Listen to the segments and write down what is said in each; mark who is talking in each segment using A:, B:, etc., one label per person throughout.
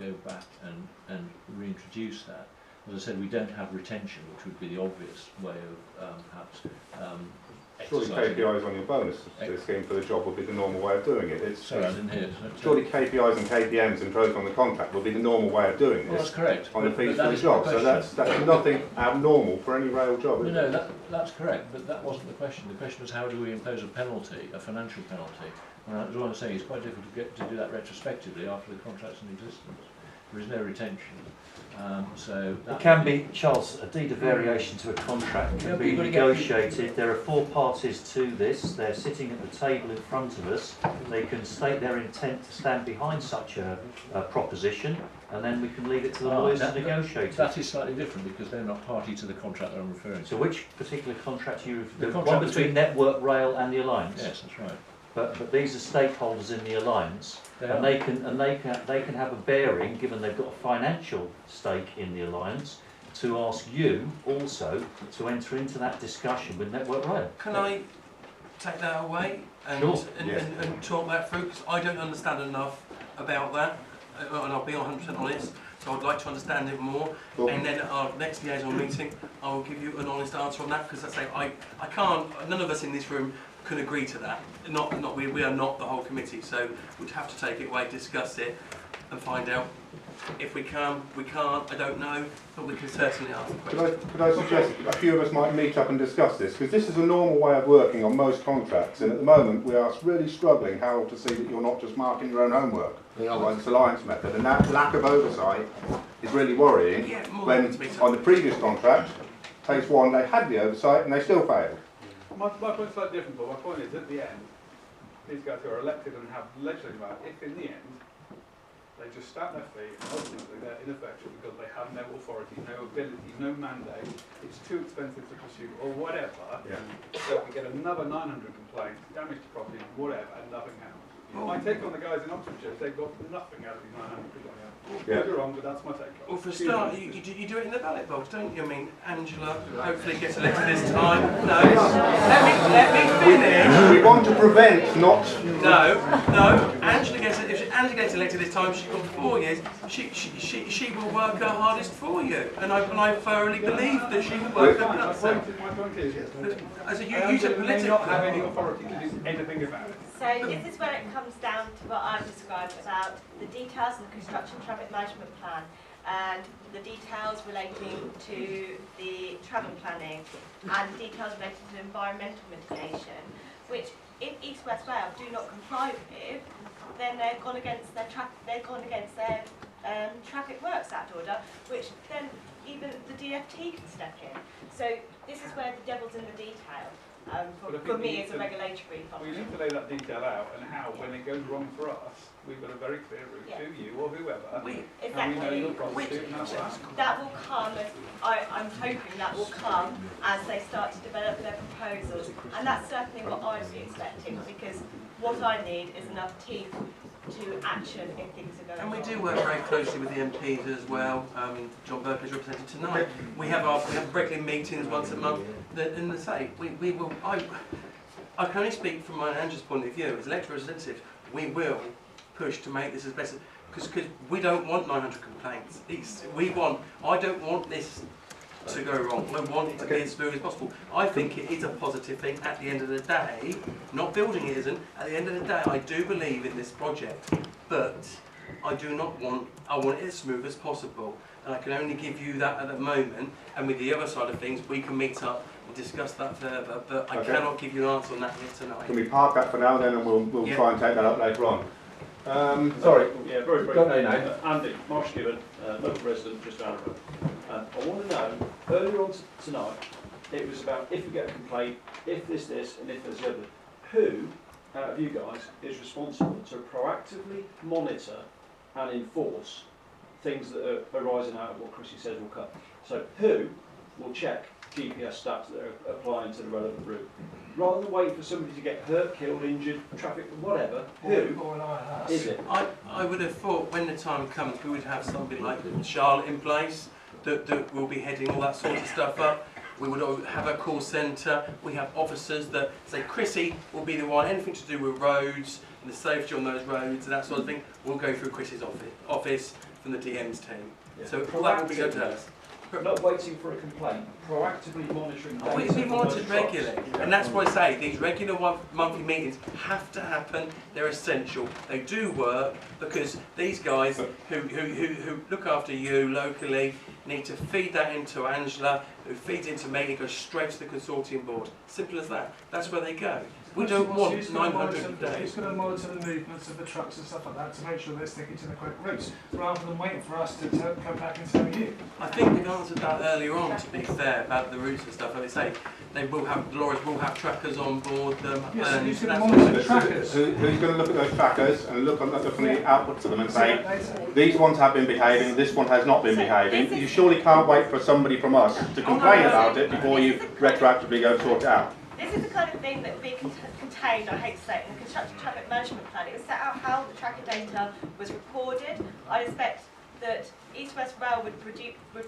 A: go back and reintroduce that. As I said, we don't have retention, which would be the obvious way of perhaps
B: surely KPIs on your bonus scheme for the job would be the normal way of doing it.
A: Sorry, I didn't hear.
B: Surely KPIs and KPMs imposed on the contract would be the normal way of doing this.
A: Well, that's correct.
B: On the fees for the job. So that's nothing abnormal for any rail job.
A: No, that's correct, but that wasn't the question. The question was how do we impose a penalty, a financial penalty? And that's what I'm saying. It's quite difficult to do that retrospectively after the contract's in existence. There is no retention. So
C: it can be, Charles, a deed of variation to a contract can be negotiated. There are 4 parties to this. They're sitting at the table in front of us. They can state their intent to stand behind such a proposition, and then we can leave it to the lawyers to negotiate.
A: That is slightly different because they're not party to the contract that I'm referring to.
C: So which particular contract are you referring to? The one between Network Rail and the Alliance?
A: Yes, that's right.
C: But these are stakeholders in the Alliance, and they can have a bearing, given they've got a financial stake in the Alliance, to ask you also to enter into that discussion with Network Rail.
D: Can I take that away and talk that through? Because I don't understand enough about that, and I'll be 100% honest. So I'd like to understand it more, and then at our next liaison meeting, I will give you an honest answer on that. Because I can't. None of us in this room can agree to that. We are not the whole committee, so we'd have to take it away, discuss it, and find out if we can. We can't. I don't know, but we can certainly ask the question.
B: Could I suggest a few of us might meet up and discuss this, because this is a normal way of working on most contracts, and at the moment we are really struggling how to see that you're not just marking your own homework by this alliance method, and that lack of oversight is really worrying.
D: Yeah,
B: when on the previous contract, phase 1, they had the oversight and they still failed.
E: My point's slightly different, but my point is at the end, these guys who are elected and have legislative power, if in the end they just stamp their feet and ultimately they're ineffective because they have no authority, no ability, no mandate, it's too expensive to pursue or whatever, so we get another 900 complaints, damage to property, whatever, and nothing happens. My take on the guys in Oxfordshire, they've got nothing out of these 900 complaints. Could be wrong, but that's my take on it.
D: Well, for a start, you do it in the ballot box, don't you? I mean, Angela hopefully gets elected this time. No, let me finish.
B: We want to prevent, not...
D: No. Angela gets elected this time. She's got 4 years. She will work her hardest for you, and I thoroughly believe that she will work her hardest.
E: My point is,
D: you said
E: may
D: politically
E: not have any authority to do anything about it.
F: So this is where it comes down to what I've described about the details of the construction traffic management plan and the details relating to the travel planning and details relating to environmental mitigation, which if East West Rail do not comply with, then they've gone against their traffic works act order, which then even the DFT can step in. So this is where the devil's in the detail. For me, it's a regulatory function.
E: We need to lay that detail out, and how, when it goes wrong for us, we've got a very clear route to you or whoever.
F: Exactly.
E: And we know you'll prosecute and that's that.
F: That will come, I'm hoping that will come as they start to develop their proposals. And that's certainly what I'd be expecting, because what I need is enough teeth to action if things are going
D: And we
F: wrong.
D: do work very closely with the MPs as well. John Burke is represented tonight. We have regular meetings once a month. And they say we will. I can only speak from my Andrew's point of view as elected representative. We will push to make this as best because we don't want 900 complaints. I don't want this to go wrong. I want it to be as smooth as possible. I think it is a positive thing at the end of the day. Not building it isn't. At the end of the day, I do believe in this project, but I want it as smooth as possible. And I can only give you that at the moment. And with the other side of things, we can meet up and discuss that further. But I cannot give you an answer on that yet tonight.
B: Can we park that for now then, and we'll try and take that up later on. Sorry.
G: Yeah, very briefly.
B: Got no name.
G: Andy, Marsh Gibbon, local resident, just down the road. I want to know, earlier on tonight, it was about if we get a complaint, if this, and if there's the other. Who, out of you guys, is responsible to proactively monitor and enforce things that are arising out of what Chrissy says will come? So who will check GPS stats that are applying to the relevant route? Rather than wait for somebody to get hurt, killed, injured, traffic, whatever, who is it?
D: I would have thought when the time comes we would have something like Charlotte in place that will be heading all that sort of stuff up. We would have a call centre. We have officers that say, Chrissy will be the one, anything to do with roads and the safety on those roads and that sort of thing, will go through Chrissy's office from the DM's team.
G: Yeah.
D: So all that will be going to us.
G: Not waiting for a complaint, proactively monitoring data.
D: We monitored
G: from those
D: regularly,
G: trucks.
D: and that's why I say these regular monthly meetings have to happen. They're essential. They do work because these guys who look after you locally need to feed that into Angela, who feeds into me. It goes straight to the consortium board. Simple as that. That's where they go. We don't want 900 a day.
H: Who's going to monitor the movements of the trucks and stuff like that to make sure they're sticking to the correct routes, rather than waiting for us to come back and tell you?
D: I think we've answered that earlier on, to be fair, about the routes and stuff. Like they say, they will have, the lorries will have trackers on board them.
H: Yes,
D: and
H: who's going to
D: that's
H: monitor the
D: what-
H: trackers?
B: Who's going to look at those trackers and look on the outputs of them and say, these ones have been behaving, this one has not been behaving? You surely can't wait for somebody from us to complain about it before you retroactively go sort it out.
F: This is the kind of thing that would be contained, I hate to say it, in the construction traffic management plan. It was set out how the tracker data was recorded. I expect that East West Rail would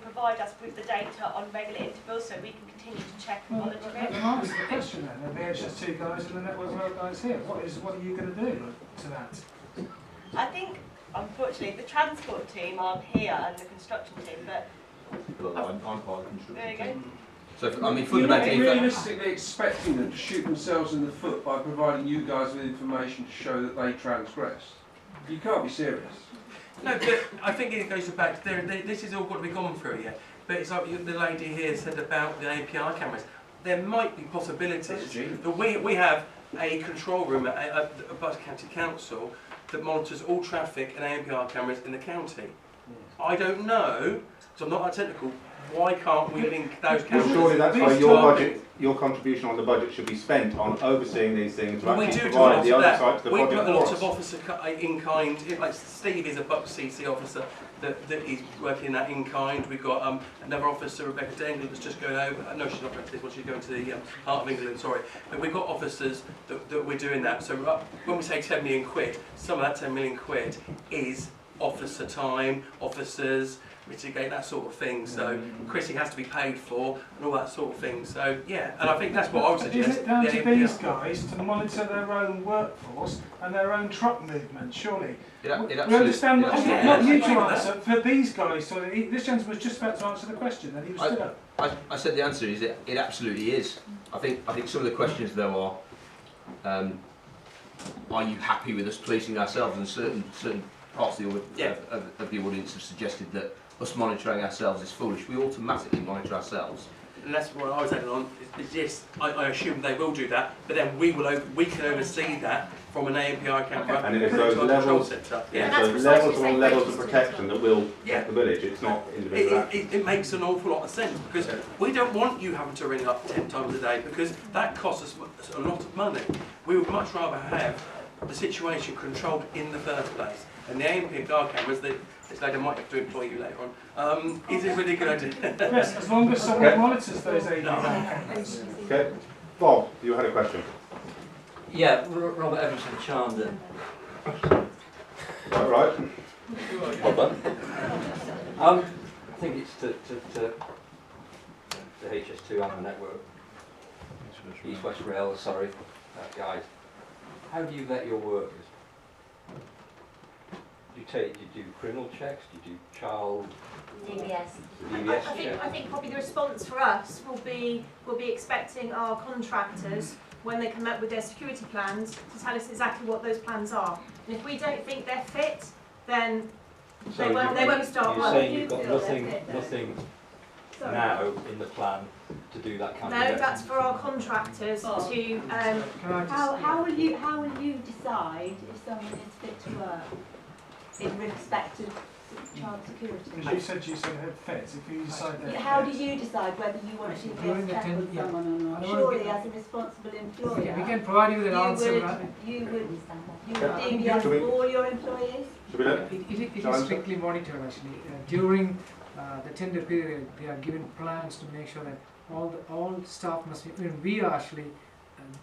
F: provide us with the data on regular intervals so we can continue to check and monitor
H: Let
F: it.
H: them answer the question then, the HS2 guys and the Network Rail guys here. What are you going to do to that?
F: I think, unfortunately, the transport team aren't here and the construction team, but
I: Well, I'm part of the construction
F: there you
I: team.
F: go.
I: So, I mean,
J: You're not
I: fundamentally,
J: realistically expecting them to shoot themselves in the foot by providing you guys with information to show that they transgressed. You can't be serious.
D: No, but I think it goes back to this has all got to be gone through yet. But it's like the lady here said about the APR cameras. There might be possibilities that we have a control room at Bucks County Council that monitors all traffic and APR cameras in the county. I don't know, so I'm not that technical. Why can't we link those
B: Well,
D: cameras?
B: surely that's why your budget, your contribution on the budget should be spent on overseeing these things to
D: Well, we
B: actually
D: do a lot
B: provide the
D: of that.
B: oversight to the
D: We
B: project
D: put a lot
B: for
D: of
B: us.
D: officer in kind. Like Steve is a Bucks CC officer that is working that in kind. We've got another officer, Rebecca Dangle, that's just going over. No, she's not going to this one. She's going to the Heart of England. Sorry, but we've got officers that we're doing that. So when we say 10 million quid, some of that 10 million quid is officer time, officers. Mitigate that sort of thing. So Chrissy has to be paid for and all that sort of thing. So yeah, and I think that's what I would suggest.
H: Is it down
D: the
H: to
D: APR.
H: these guys to monitor their own workforce and their own truck movement, surely? We understand, not you to answer, for these guys. So this gentleman was just about to answer the question and he was stood up.
I: I said the answer is it absolutely is. I think some of the questions though are you happy with us policing ourselves? And certain parts of the audience have suggested that us monitoring ourselves is foolish. We automatically monitor ourselves.
D: And that's what I was adding on. Is yes, I assume they will do that, but then we can oversee that from an API camera.
B: And it's
D: to
B: those
D: a control
B: levels,
D: centre.
B: yeah,
F: And
B: so
F: that's
B: levels
F: precisely
B: on
F: the
B: levels
F: same
B: of
F: way
B: protection that will
D: Yeah.
B: protect the village. It's not individual action.
D: It makes an awful lot of sense because we don't want you having to ring up 10 times a day because that costs us a lot of money. We would much rather have the situation controlled in the first place. And the APR cameras, this lady might have to employ you later on, is a really good idea.
H: Yes, as long as someone monitors those AV cameras.
B: Okay, Bob, you had a question.
C: Yeah, Robert Evanson Chandon.
B: Right.
I: Well done.
C: I think it's to the HS2 and the network. East West Rail, sorry, guys. How do you vet your workers? Do you do criminal checks? Do you do child
K: DBS.
C: DBS checks?
K: I think probably the response for us will be expecting our contractors, when they come up with their security plans, to tell us exactly what those plans are. And if we don't think they're fit, then they won't start
C: You're
K: work.
C: saying you've got nothing now in the plan to do that kind of
K: No,
C: vetting?
K: that's for our contractors to.
L: How will you decide if someone is fit to work in respect of child security?
H: Because you said it fit. If you decide that.
L: How do you decide whether you want to
H: During the
L: check with
H: 10
L: someone or not? Surely, as a responsible employer,
H: We can provide you with an answer.
L: you would DBS all your employees.
H: It is strictly monitored actually. During the tender period, they are given plans to make sure that all staff must be. We are actually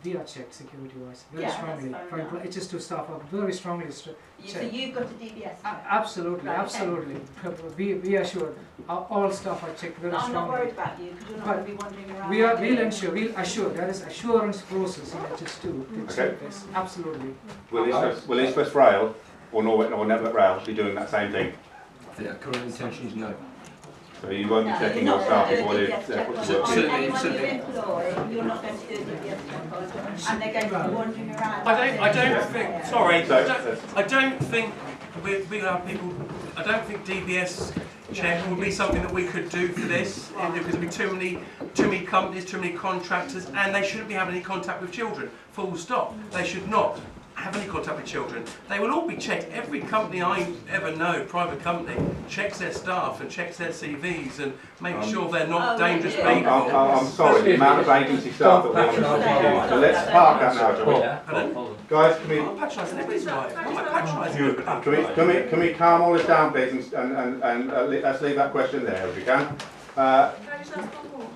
H: we are checked security-wise very
L: Yeah,
H: strongly.
L: that's
H: For
L: fair enough.
H: HS2 staff are very strongly
L: So
H: checked.
L: you've got a DBS check?
H: Absolutely,
L: Right, okay.
H: absolutely. We are sure all staff are checked very
L: I'm not
H: strongly.
L: worried about you because you're not
H: But
L: going to be wandering around.
H: We'll assure, there is assurance process in HS2 to check this, absolutely.
B: Will East West Rail or Network Rail be doing that same thing?
I: I think our current intention is no.
B: So you won't be
L: No,
B: checking
L: you're
B: your
L: not
B: staff
L: going to
B: before
L: do a
B: they
L: DBS check
B: put
L: on
B: to work?
I: Certainly-
L: anyone you
I: certainly-
L: employ. You're not going to do a DBS check on, and they're going to be wandering around.
D: I don't think, sorry,
B: So-
D: I don't think we have people, I don't think DBS check would be something that we could do for this, because there'd be too many companies, too many contractors, and they shouldn't be having any contact with children, full stop. They should not have any contact with children. They will all be checked. Every company I ever know, private company, checks their staff and checks their CVs and makes sure they're not dangerous people.
B: I'm sorry, the amount of agency staff that we want to confuse. So let's park that now, shall we? Guys, can we,
D: I'm patronising everybody's right. I'm not patronising everybody.
B: can we calm all this down, please, and let's leave that question there if we can.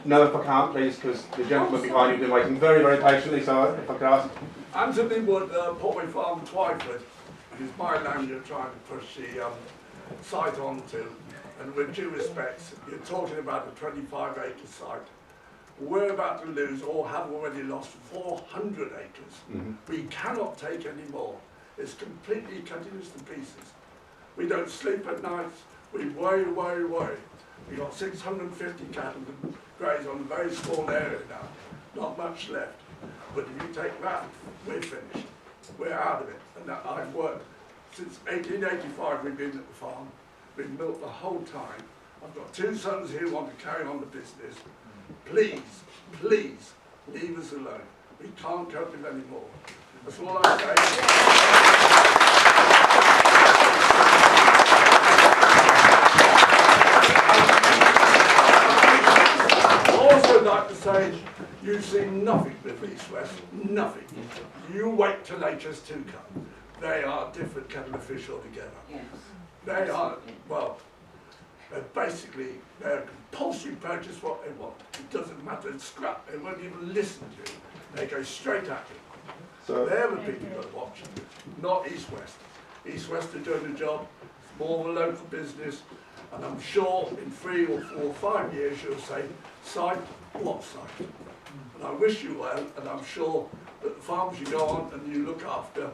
B: No, if I can't, please, because the gentleman behind you has been waiting very, very patiently, so if I could ask.
M: Anthony Wood, Portway Farm, Twyford, is my land you're trying to push the site onto. And with due respect, you're talking about a 25-acre site. We're about to lose, or have already lost, 400 acres. We cannot take any more. It's completely cutting us to pieces. We don't sleep at nights. We worry. We've got 650 cattle to graze on a very small area now. Not much left. But if you take that, we're finished. We're out of it. And that I've worked since 1885. We've been at the farm. We've milked the whole time. I've got 2 sons who want to carry on the business. Please, please, leave us alone. We can't cope with any more. That's all I say. I'd also like to say, you've seen nothing with East West, nothing. You wait till HS2 come. They are different kettle of fish altogether.
L: Yes.
M: They are, well, basically, they're compulsory purchase what they want. It doesn't matter, it's scrap, they won't even listen to you. They go straight at you.
B: So,
M: They're the people you've got to watch, not East West. East West are doing the job, it's more of a local business, and I'm sure in 3 or 4 or 5 years you'll say, site, what site? And I wish you well, and I'm sure that the farms you go on and you look after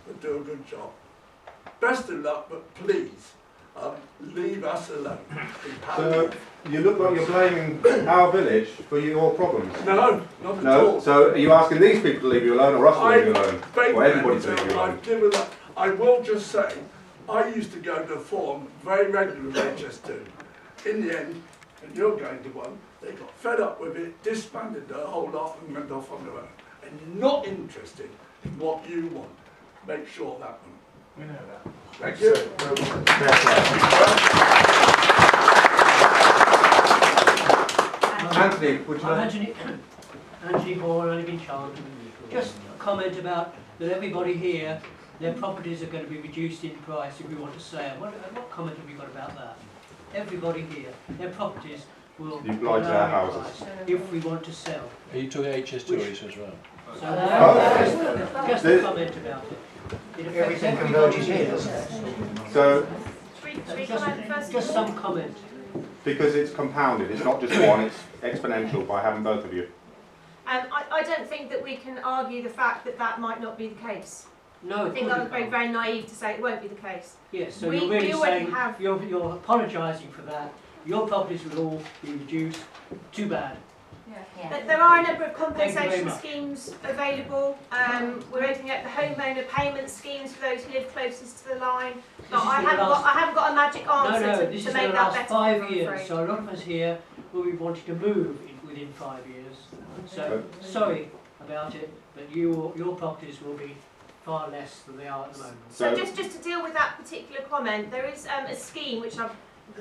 M: will do a good job. Best of luck, but please, leave us alone.
B: so you look like you're blaming our village for your problems.
M: No, not at
B: No,
M: all.
B: so are you asking these people to leave you alone or us to leave you alone? Or everybody to leave you alone?
M: I've given up. I will just say, I used to go to the forum very regularly with HS2. In the end, and you're going to one, they got fed up with it, disbanded the whole lot and went off on their own. And you're not interested in what you want. Make sure that one.
H: We know that.
M: Thank you.
B: Anthony, would you like?
N: Anthony Hall, only been charged. Just a comment about that everybody here, their properties are going to be reduced in price if we want to sell. What comment have you got about that? Everybody here, their properties will
B: You blight our houses.
N: price if we want to sell.
A: Are you talking HS2 as well?
N: So, just a comment about it. It affects
C: Everything
N: everybody
C: converges
N: here.
C: here, doesn't it?
B: So,
N: Just some comment.
B: because it's compounded, it's not just one, it's exponential by having both of you.
K: I don't think that we can argue the fact that that might not be the case.
N: No,
K: I think that was very, very naive to say it won't be the case.
N: yes, so
K: we-
N: you're really
K: we already
N: saying
K: have-
N: you're apologising for that. Your properties will all be reduced. Too bad.
K: There are a number of
N: Thank you very
K: compensation
N: much.
K: schemes available. We're opening up the homeowner payment schemes for those who live closest to the line. But
N: This is
K: I
N: the
K: haven't
N: last-
K: got a magic answer
N: No,
K: to
N: this is
K: make
N: the
K: that
N: last
K: better.
N: 5
K: I'm
N: years,
K: afraid.
N: so a lot of us here will be wanting to move within 5 years. So, sorry about it, but your properties will be far less than they are at the moment.
K: So just to deal with that particular comment, there is a scheme which I'm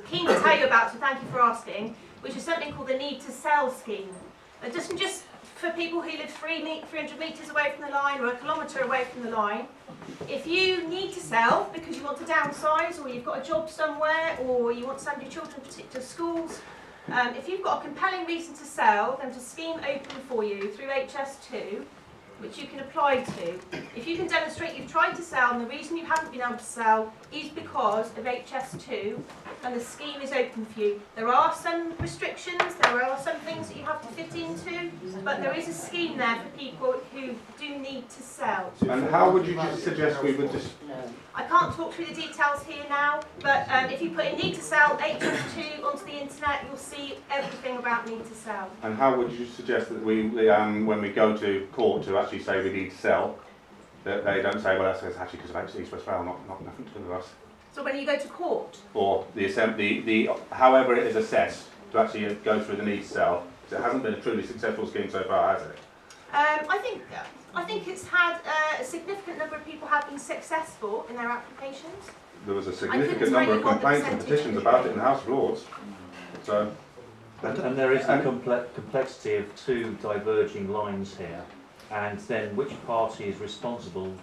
K: keen to tell you about, so thank you for asking, which is something called the Need to Sell scheme. It doesn't just for people who live 300 metres away from the line or a kilometre away from the line. If you need to sell because you want to downsize or you've got a job somewhere or you want to send your children to schools, if you've got a compelling reason to sell, then there's a scheme open for you through HS2. which you can apply to. If you can demonstrate you've tried to sell and the reason you haven't been able to sell is because of HS2 and the scheme is open for you. There are some restrictions, there are some things that you have to fit into, but there is a scheme there for people who do need to sell.
B: And how would you just suggest we would just...
K: I can't talk through the details here now, but if you put in need to sell HS2 onto the internet, you'll see everything about need to sell.
B: And how would you suggest that we, when we go to court to actually say we need to sell, that they don't say, well, that's actually because of East West Rail, not nothing to do with us.
K: So when you go to court?
B: Or however it is assessed to actually go through the need to sell. So it hasn't been a truly successful scheme so far, has it?
K: I think it's had a significant number of people have been successful in their applications.
B: There was a significant number of complaints and petitions about it in the House of Lords. So,
C: and there is the complexity of two diverging lines here, and then which party is responsible,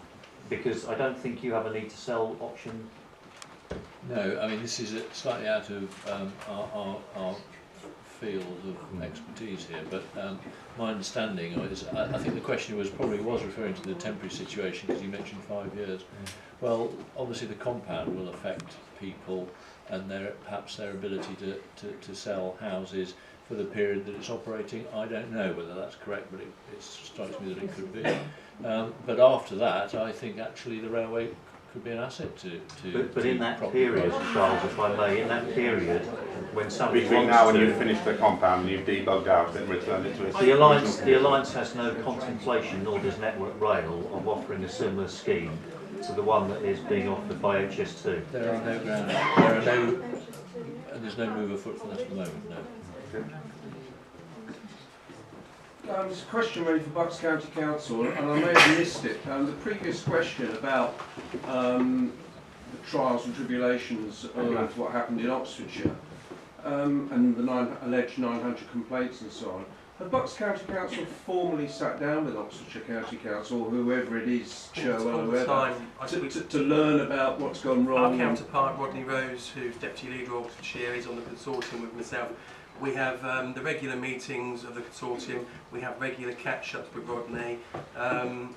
C: because I don't think you have a need to sell option.
A: No, I mean this is slightly out of our field of expertise here, but my understanding is, I think the question was referring to the temporary situation because you mentioned 5 years. Well, obviously the compound will affect people and perhaps their ability to sell houses for the period that it's operating. I don't know whether that's correct, but it strikes me that it could be. But after that, I think actually the railway could be an asset to
C: But in that period, Charles, if I may, in that period, when somebody
B: between
C: wants
B: now and
C: to,
B: you've finished the compound and you've debugged out and returned it to its
C: the Alliance has no contemplation, nor does Network Rail, of offering a similar scheme to the one that is being offered by HS2.
A: There are no grounds. There's no move afoot for that at the moment. No.
J: It's a question really for Bucks County Council, and I may have missed it. The previous question about the trials and tribulations of what happened in Oxfordshire and the alleged 900 complaints and so on. Have Bucks County Council formally sat down with Oxfordshire County Council, or whoever it is, Cherwell or whoever, to learn about what's gone wrong?
D: Our counterpart, Rodney Rose, who's Deputy Leader of Oxfordshire, is on the consortium with myself. We have the regular meetings of the consortium, we have regular catch-ups with Rodney.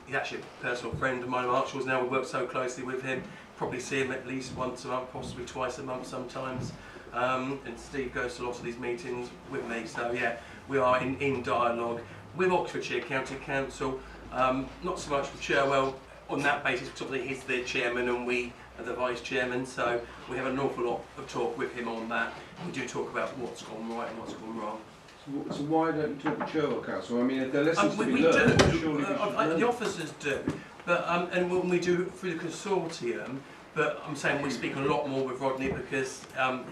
D: He's actually a personal friend of mine, Marshall's now, we work so closely with him, probably see him at least once a month, possibly twice a month sometimes. And Steve goes to a lot of these meetings with me, so yeah, we are in dialogue with Oxfordshire County Council, not so much with Cherwell on that basis, because obviously he's the chairman and we are the vice chairman, so we have an awful lot of talk with him on that. We do talk about what's gone right and what's gone wrong.
J: So why don't you talk to Cherwell Council? I mean, if there are lessons to be
D: we
J: learned,
D: do.
J: surely we should learn.
D: The officers do, but and when we do through the consortium. But I'm saying we speak a lot more with Rodney because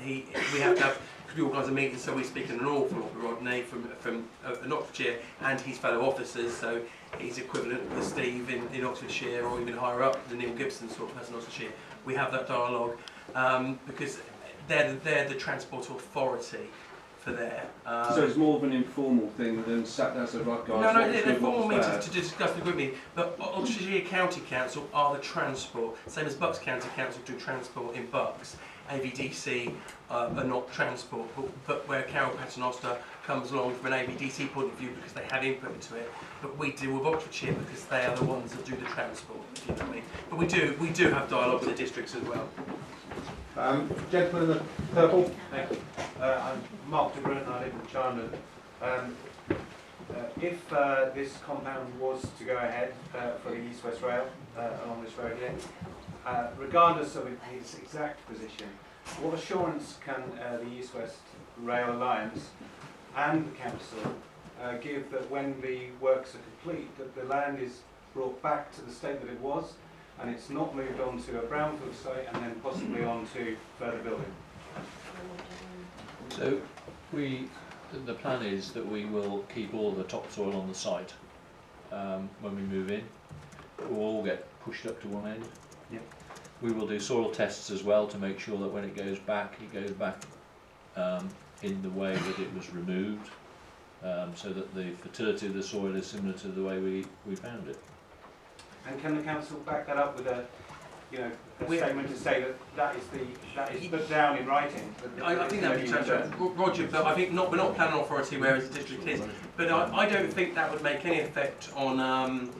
D: we have to have organise a meeting, so we speak an awful lot with Rodney from Oxfordshire and his fellow officers. So he's equivalent to Steve in Oxfordshire, or even higher up, the Neil Gibson sort of person in Oxfordshire. We have that dialogue because they're the transport authority for there.
J: So it's more of an informal thing than sat down and said, right guys,
D: no, they're formal meetings to discuss the group meeting, but Oxfordshire County Council are the transport, same as Bucks County Council do transport in Bucks. AVDC are not transport, but where Carol Paternoster comes along from an AVDC point of view because they have input into it, but we deal with Oxfordshire because they are the ones that do the transport, if you know what I mean. But we do have dialogue with the districts as well.
B: Gentleman in the purple.
O: Thank you. I'm Mark de Bruin, I live in Charnwood. If this compound was to go ahead for the East West Rail along this road here, regardless of its exact position, what assurance can the East West Rail Alliance and the council give that when the works are complete, that the land is brought back to the state that it was, and it's not moved on to a brownfield site and then possibly on to further building?
A: So the plan is that we will keep all the topsoil on the site when we move in. It will all get pushed up to one end.
O: Yep.
A: We will do soil tests as well to make sure that when it goes back in the way that it was removed, so that the fertility of the soil is similar to the way we found it. And
O: can the council back that up with a statement to say that is put down in writing?
D: I think that would be transparent. Roger, but I think we're not planning authority, whereas the district is. But I don't think that would make any effect on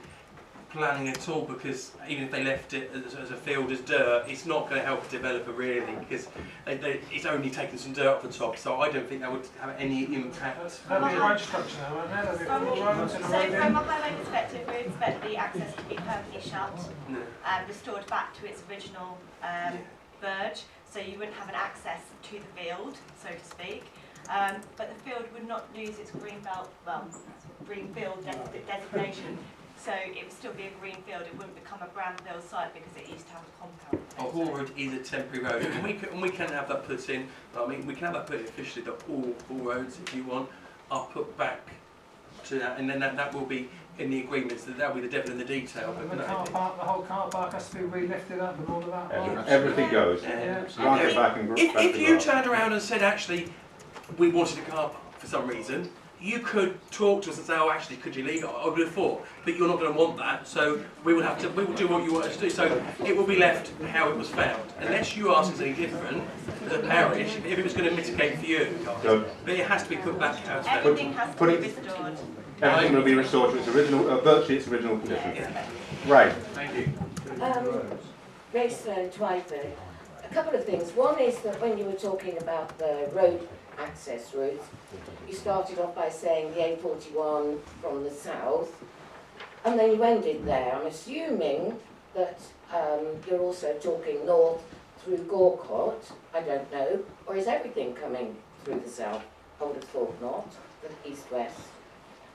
D: planning at all, because even if they left it as a field as dirt, it's not going to help the developer really, because it's only taking some dirt off the top, so I don't think that would have any impact.
H: There'll be a road structure now, won't there? There'll be four roads and a
F: So
H: road
F: from
H: in.
F: a highway perspective, we expect the access to be permanently shut and restored back to its original verge, so you wouldn't have an access to the field, so to speak. But the field would not lose its green belt, green field designation. So it would still be a green field. It wouldn't become a brownfield site because it used to have a compound.
D: A Hall Road is a temporary road, and we can have that put in. I mean, we can have that put in officially that all roads, if you want, are put back to that, and then that will be in the agreements. That will be the devil in the detail.
H: And the car park, the whole car park has to be re-lifted up and all of that.
B: Everything goes.
H: Yeah.
B: You can't get back and
D: If you turned around and said, actually, we wanted a car park for some reason, you could talk to us and say, oh, actually, could you leave it? I would have thought, but you're not going to want that, so we will do what you want us to do. So it will be left how it was found, unless you ask us any different as a parish. If it was going to mitigate for you, but it has to be put back how it's found.
F: Everything has to be restored.
B: Everything will be restored to its original, virtually its original condition. Right.
D: Thank you.
P: Grace to Ivory. A couple of things. One is that when you were talking about the road access routes, you started off by saying the A41 from the south, and then you ended there. I'm assuming that you're also talking north through Gorcott, I don't know, or is everything coming through the south? I would have thought not, the east-west.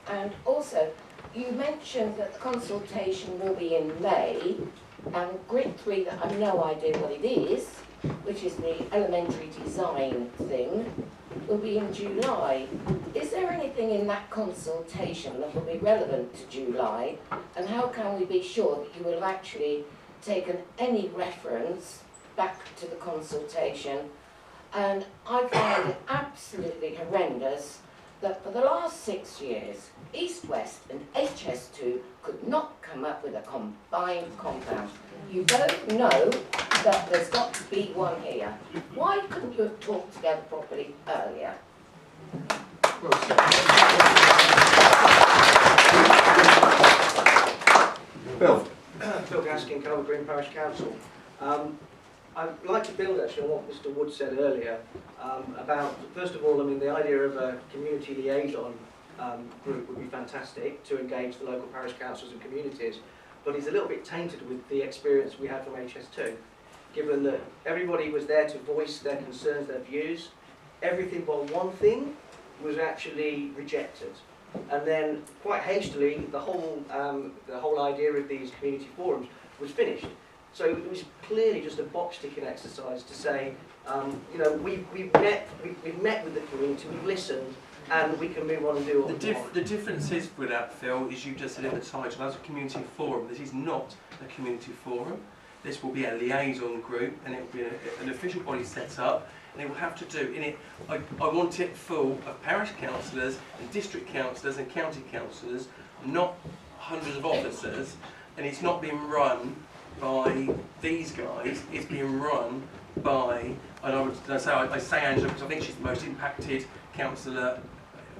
P: And also, you mentioned that the consultation will be in May, and Grid 3, that I have no idea what it is, which is the elementary design thing, will be in July. Is there anything in that consultation that will be relevant to July, and how can we be sure that you will have actually taken any reference back to the consultation? And I find it absolutely horrendous that for the last 6 years, East West and HS2 could not come up with a combined compound. You both know that there's got to be one here. Why couldn't you have talked together properly earlier?
B: Phil.
Q: Phil Gaskin, Culver Green Parish Council. I'd like to build actually on what Mr Wood said earlier about, first of all, I mean, the idea of a community liaison group would be fantastic to engage the local parish councils and communities, but it's a little bit tainted with the experience we had from HS2, given that everybody was there to voice their concerns, their views. Everything but one thing was actually rejected. And then, quite hastily, the whole idea of these community forums was finished. So it was clearly just a box-ticking exercise to say, you know, we've met with the community, we've listened, and we can move on and do what we want.
D: The difference is with that, Phil, is you just said in the title, as a community forum. This is not a community forum. This will be a liaison group, and it will be an official body set up, and it will have to do in it. I want it full of parish councillors and district councillors and county councillors, not hundreds of officers, and it's not being run by these guys. It's being run by, and I say Angela because I think she's the most impacted councillor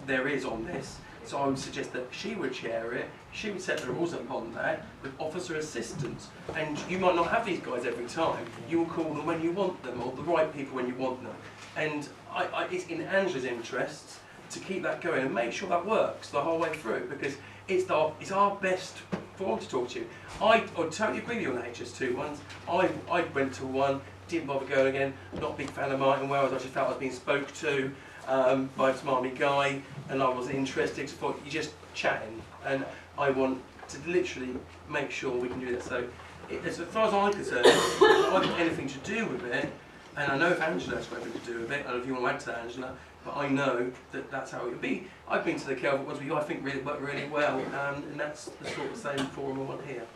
D: there is on this. So I would suggest that she would chair it, she would set the rules upon that with officer assistants. And you might not have these guys every time. You will call them when you want them, or the right people when you want them. And it's in Angela's interests to keep that going and make sure that works the whole way through, because it's our best forum to talk to you. I totally agree with you on the HS2 ones. I went to one, didn't bother going again, not a big fan of Martin Wells. I just felt I was being spoke to by a smarmy guy, and I wasn't interested. So I thought, you're just chatting, and I want to literally make sure we can do that. So, as far as I'm concerned, if I've got anything to do with it, and I know if Angela has got anything to do with it, I don't know if you want to add to that, Angela, but I know that that's how it would be. I've been to the Kelvin ones, I think really worked really well, and that's the sort of same forum I want here.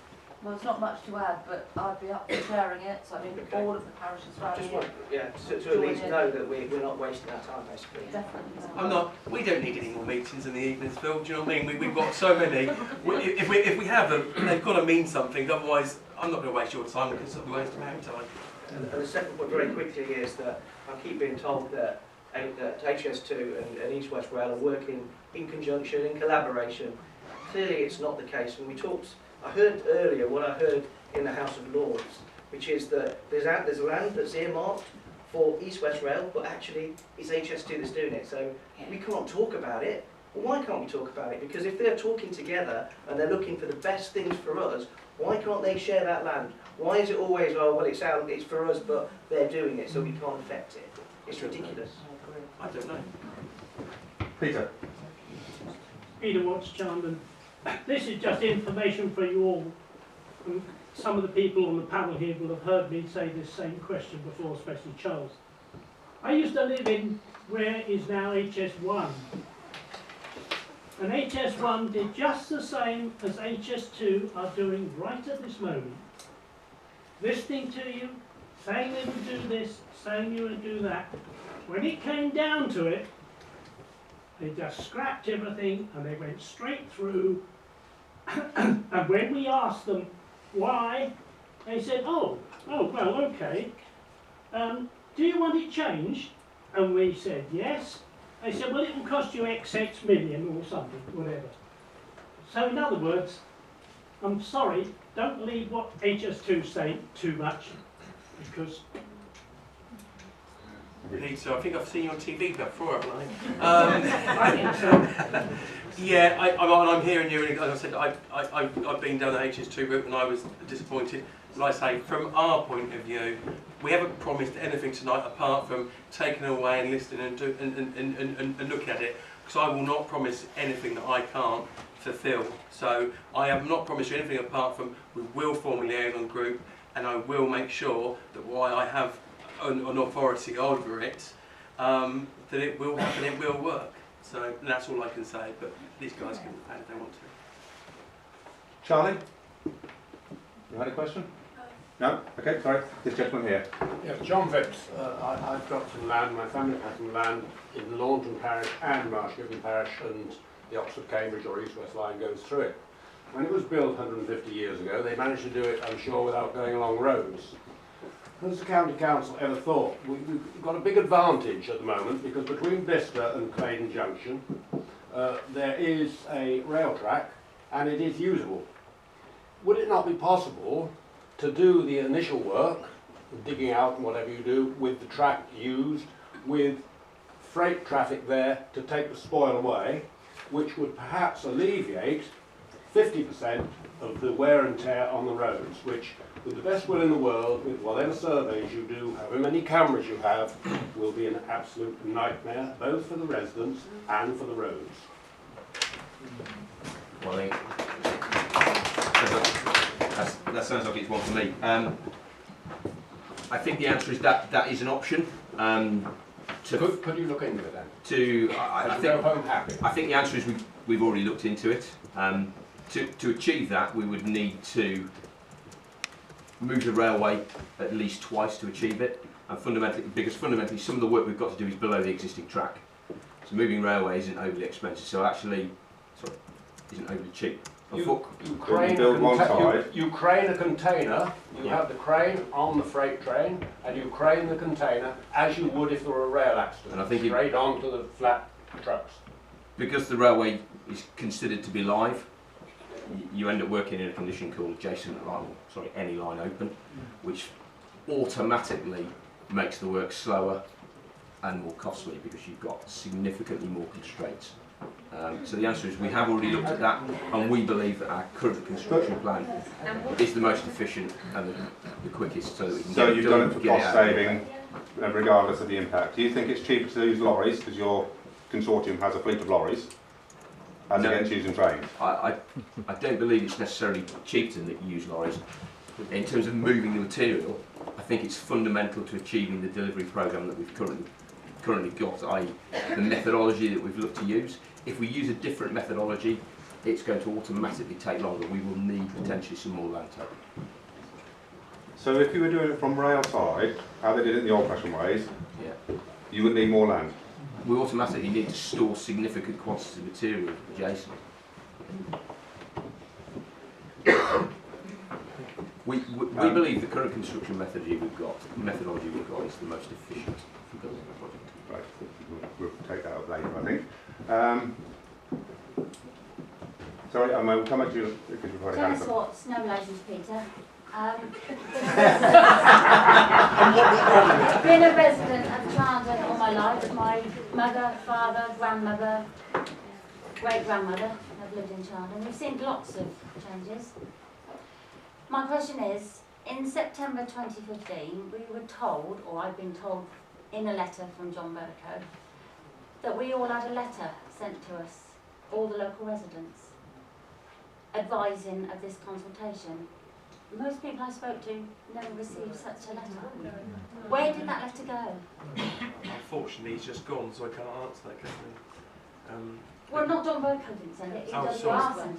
R: Well, there's not much to add, but I'd be up for sharing it, so I mean all of the parishes around
Q: Just
R: here.
Q: want, yeah, to at least know that we're not wasting our time, basically.
R: Definitely.
D: I'm not. We don't need any more meetings in the evenings, Phil. Do you know what I mean? We've got so many. If we have them, they've got to mean something. Otherwise, I'm not going to waste your time because it'll be wasting my own time.
Q: And the second point, very quickly, is that I keep being told that HS2 and East West Rail are working in conjunction, in collaboration. Clearly, it's not the case. When we talked I heard earlier what I heard in the House of Lords, which is that there's land that's earmarked for East West Rail, but actually it's HS2 that's doing it. So we can't talk about it. Well, why can't we talk about it? Because if they're talking together and they're looking for the best things for us, why can't they share that land? Why is it always, oh, well, it's for us, but they're doing it, so we can't affect it? It's ridiculous.
D: I don't know.
B: Peter.
S: Peter Watts, Chandon. This is just information for you all. And some of the people on the panel here will have heard me say this same question before, especially Charles. I used to live in where is now HS1. And HS1 did just the same as HS2 are doing right at this moment. Listening to you, saying they would do this, saying you would do that. When it came down to it, they just scrapped everything and they went straight through. And when we asked them why, they said, oh, well, okay. Do you want it changed? And we said, yes. They said, well, it will cost you X million or something, whatever. So in other words, I'm sorry, don't believe what HS2 say too much, because...
D: Peter, I think I've seen you on TV before, haven't I?
S: I think so.
D: Yeah, I'm hearing you, and as I said, I've been down the HS2 route and I was disappointed. Like I say, from our point of view, we haven't promised anything tonight apart from taking it away and listening and looking at it, because I will not promise anything that I can't fulfil. So I have not promised you anything apart from we will form a liaison group, and I will make sure that while I have an authority over it, that it will happen, it will work. So that's all I can say, but these guys can add if they want to.
B: Charlie? You had a question? No? Okay, sorry. This gentleman here.
T: Yes, John Vipps. I've got some land, my family has some land in Launton Parish and Marshgiven Parish, and the Oxford-Cambridge or East-West line goes through it. When it was built 150 years ago, they managed to do it, I'm sure, without going along roads. Has the County Council ever thought, we've got a big advantage at the moment, because between Bicester and Claydon Junction, there is a rail track, and it is usable. Would it not be possible to do the initial work, digging out and whatever you do, with the track used, with freight traffic there to take the spoil away, which would perhaps alleviate 50% of the wear and tear on the roads, which, with the best will in the world, with whatever surveys you do, however many cameras you have, will be an absolute nightmare, both for the residents and for the roads.
I: Well, that sounds like it's one for me. I think the answer is that is an option.
T: Could you look into it then?
I: I think the answer is we've already looked into it. To achieve that, we would need to move the railway at least twice to achieve it, and fundamentally some of the work we've got to do is below the existing track. So moving railway isn't overly expensive, so actually, isn't overly cheap.
T: You crane a container, you have the crane on the freight train, and you crane the container as you would if there were a rail accident, and I think straight onto the flat trucks.
I: Because the railway is considered to be live, you end up working in a condition called adjacent line, any line open, which automatically makes the work slower and more costly because you've got significantly more constraints. So the answer is we have already looked at that, and we believe that our current construction plan is the most efficient and the quickest, so that we can
B: So you've done it for cost saving, regardless of the impact. Do you think it's cheaper to use lorries, because your consortium has a fleet of lorries, as against using trains?
I: I don't believe it's necessarily cheaper to use lorries. In terms of moving the material, I think it's fundamental to achieving the delivery programme that we've currently got, i.e. the methodology that we've looked to use. If we use a different methodology, it's going to automatically take longer. We will need potentially some more land take.
B: So if you were doing it from rail side, how they did it in the old-fashioned ways, you would need more land?
I: We automatically need to store significant quantities of material adjacent. We believe the current construction methodology we've got is the most efficient for building a project.
B: Right, we'll take that up later, I think. So Sorry, we'll come back to you because you've already
L: Tell
B: had
L: us
B: some.
L: what, snow lasers, Peter. Been a resident of Charndon all my life. My mother, father, grandmother, great-grandmother have lived in Charndon. We've seen lots of changes. My question is, in September 2015, we were told, or I've been told in a letter from John Bercow, that we all had a letter sent to us, all the local residents, advising of this consultation. Most people I spoke to never received such a letter. Where did that letter go?
D: Unfortunately, he's just gone, so I can't answer that question.
L: Well, not John Bercow didn't send it, EWR sent it.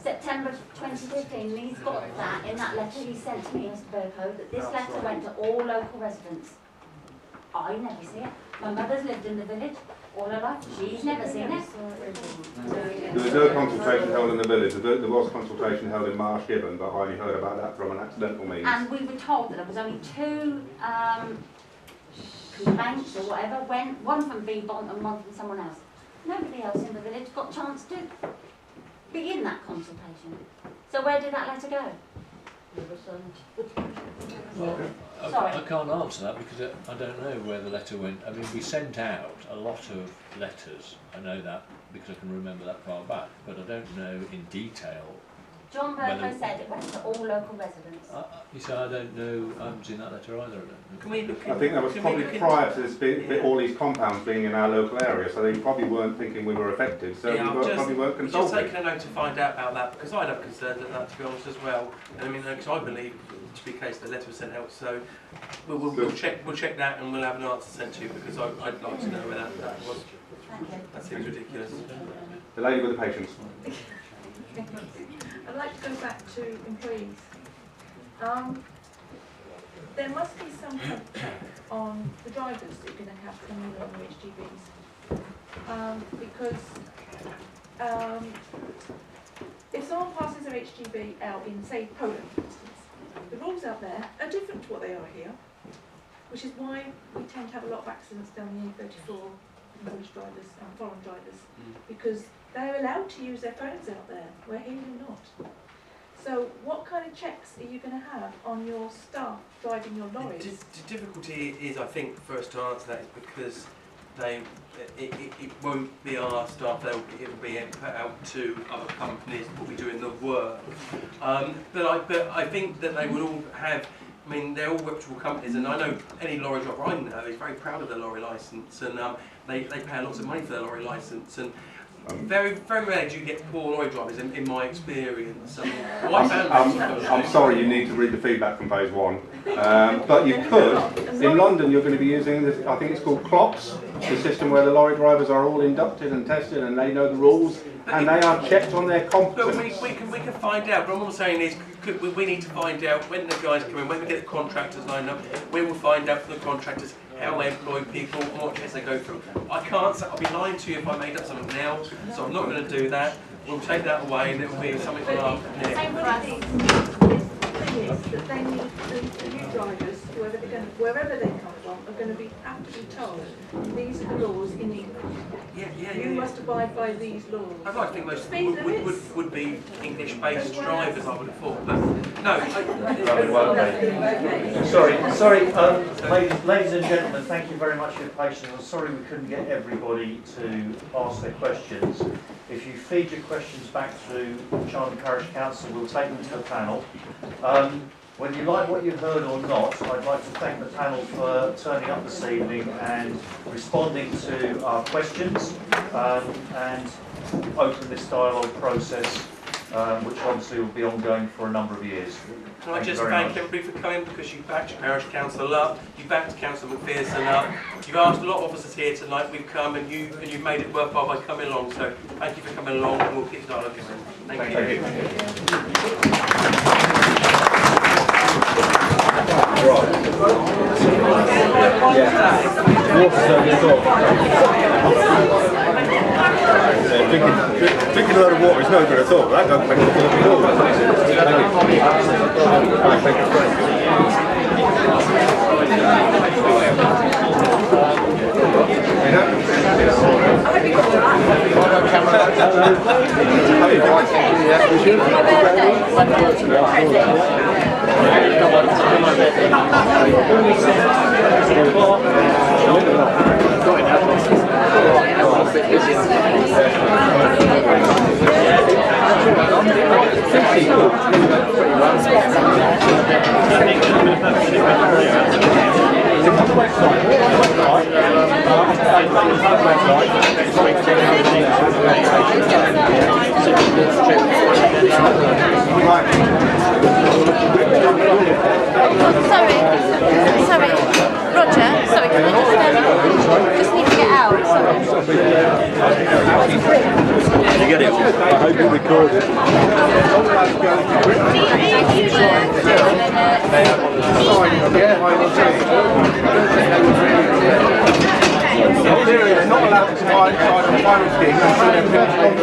L: September 2015, and he's got that in that letter he sent to me, Mr Bercow, that this letter went to all local residents. I never see it. My mother's lived in the village all her life. She's never seen it.
B: There was no consultation held in the village. There was consultation held in Marsh Gibbon, but I only heard about that from an accidental means.
L: And we were told that there was only 2 complaints or whatever, one from B-Bont and one from someone else. Nobody else in the village got a chance to be in that consultation. So where did that letter go?
A: Well,
L: Sorry.
A: I can't answer that because I don't know where the letter went. I mean, we sent out a lot of letters. I know that because I can remember that far back, but I don't know in detail.
L: John Bercow said it went to all local residents.
A: You say I don't know. I haven't seen that letter either. I don't know.
D: Can we look?
B: I think that was probably prior to this all these compounds being in our local area, so they probably weren't thinking we were affected, so probably weren't
D: Just
B: consulted.
D: taking a note to find out about that because I'd have concerns at that, to be honest, as well. And I mean, because I believe to be the case the letter was sent out, so we'll check that and we'll have an answer sent to you because I'd like to know where that was. That seems ridiculous.
B: The lady with the patience.
U: I'd like to go back to employees. There must be some kind of check on the drivers that you're going to have coming in on your HGVs. Because if someone passes their HGV out in, say, Poland, for instance, the rules out there are different to what they are here, which is why we tend to have a lot of accidents down the A34, Polish drivers and foreign drivers, because they're allowed to use their phones out there, where here you're not. So what kind of checks are you going to have on your staff driving your lorries?
D: The difficulty is, I think, for us to answer that is because it won't be our staff, it will be put out to other companies that will be doing the work. But I think that they would all have, I mean, they're all reputable companies, and I know any lorry driver I know is very proud of their lorry licence, and they pay lots of money for their lorry licence, and very, very rarely do you get poor lorry drivers, in my experience.
B: I'm sorry, you need to read the feedback from phase 1. But you could. In London, you're going to be using this, I think it's called CLOPS, the system where the lorry drivers are all inducted and tested and they know the rules and they are checked on their competence.
D: But we can find out, but what I'm saying is we need to find out when the guys come in, when we get the contractors lined up, we will find out from the contractors how they employ people and what checks they go through. I can't say, I'll be lying to you if I made up something now, so I'm not going to do that. We'll take that away and it will be something for our
U: The thing is that they need the new drivers, wherever they come from, are going to have to be told these are the laws in England. You must abide by these laws.
D: I'd like to think most would be English-based drivers, I would have thought, but no.
C: Ladies and gentlemen, thank you very much for your patience. I'm sorry we couldn't get everybody to ask their questions. If you feed your questions back to Charndon Parish Council, we'll take them to the panel. Whether you like what you've heard or not, I'd like to thank the panel for turning up this evening and responding to our questions and open this dialogue process, which obviously will be ongoing for a number of years.
D: Can I just thank everybody for coming, because you've backed your parish council up, you've backed Councillor McPherson up, you've asked a lot of officers here tonight, we've come and you've made it worthwhile by coming along, so thank you for coming along and we'll keep the dialogue going. Thank you.
B: Drinking a lot of water is no good at all. That doesn't make it all.
L: Sorry, Roger, sorry, can I just need to get out, sorry.
E: Did you get it? I hope you record it.
B: They're not allowed to buy inside the final scheme until they've finished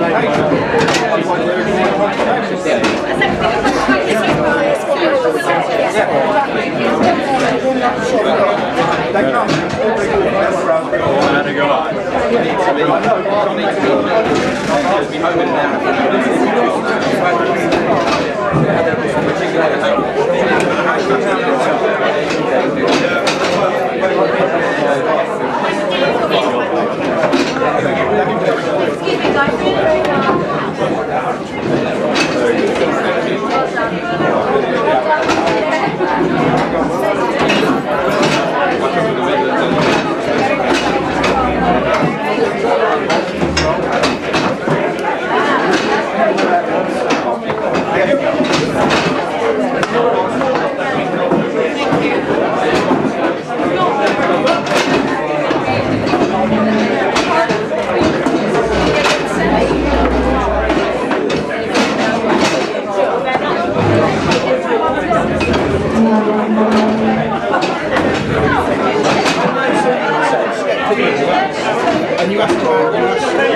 L: Excuse me, guys.
B: And you have to